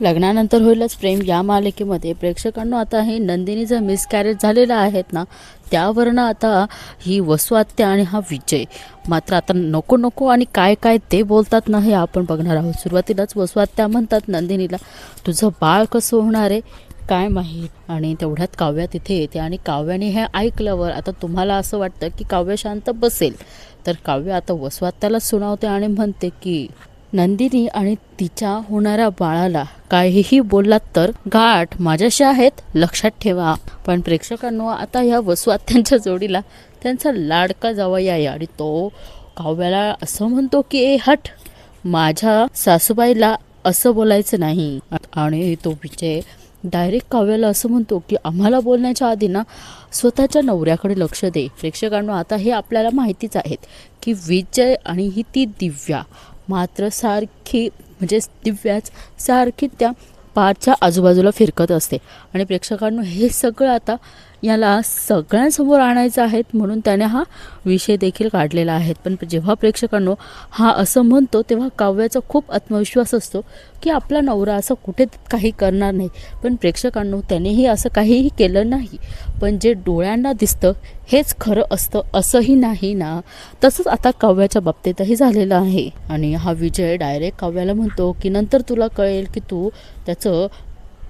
लग्नानंतर होईलच प्रेम या मालिकेमध्ये प्रेक्षकांना आता हे नंदिनीचं मिसकॅरेज झालेलं आहेत ना, त्यावरनं आता ही वसू आत्या आणि हा विजय मात्र आता नको नको आणि काय काय ते बोलतात ना, हे आपण बघणार आहोत. सुरुवातीलाच वसू आत्या म्हणतात नंदिनीला, तुझं बाळ कसं होणार आहे काय माहीत. आणि तेवढ्यात काव्या तिथे येते आणि काव्याने हे ऐकल्यावर आता तुम्हाला असं वाटतं की काव्य शांत बसेल, तर काव्य आता वसू आत्याला सुनावते आणि म्हणते की नंदिनी आणि तिच्या होणाऱ्या बाळाला काहीही बोललात तर गाठ माझ्याशी आहेत लक्षात ठेवा. पण प्रेक्षकांनो आता ह्या वसू आत्यांच्या जोडीला त्यांचा लाडका जावई आहे आणि तो काव्याला असं म्हणतो की ए हट, माझ्या सासूबाईला असं बोलायचं नाही. आणि तो विजय डायरेक्ट काव्याला असं म्हणतो की आम्हाला बोलण्याच्या आधी ना स्वतःच्या नवऱ्याकडे लक्ष दे. प्रेक्षकांनो आता हे आपल्याला माहितीच आहेत की विजय आणि ही ती दिव्या मात्र सारखी म्हणजे दिव्याच सारखी त्या पारच्या आजूबाजूला फिरकत असते. आणि प्रेक्षकांनो हे सगळं आता याला सगळ्यांसमोर आणायचं आहेत म्हणून त्याने हा विषय देखील काढलेला आहे. पण जेव्हा प्रेक्षकांनो हा असं म्हणतो तेव्हा काव्याचा खूप आत्मविश्वास असतो की आपला नवरा असं कुठे काही करणार नाही. पण प्रेक्षकांनो त्यानेही असं काहीही केलं नाही. पण जे डोळ्यांना दिसतं हेच खरं असतं असंही नाही ना. तसंच आता काव्याच्या बाबतीतही झालेलं आहे. आणि हा विजय डायरेक्ट काव्याला म्हणतो की नंतर तुला कळेल की तू त्याचं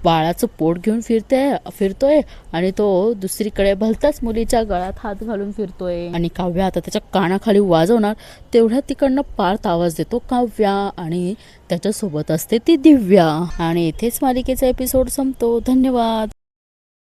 बाळाचं पोट घेऊन फिरतोय आणि तो दुसरीकडे भलताच मुलीच्या गळ्यात हात घालून फिरतोय. आणि काव्या आता त्याच्या कानाखाली वाजवणार तेवढ्या तिकडनं पार्थ आवाज देतो काव्या आणि त्याच्यासोबत असते ती दिव्या. आणि इथेच मालिकेचा एपिसोड संपतो. धन्यवाद.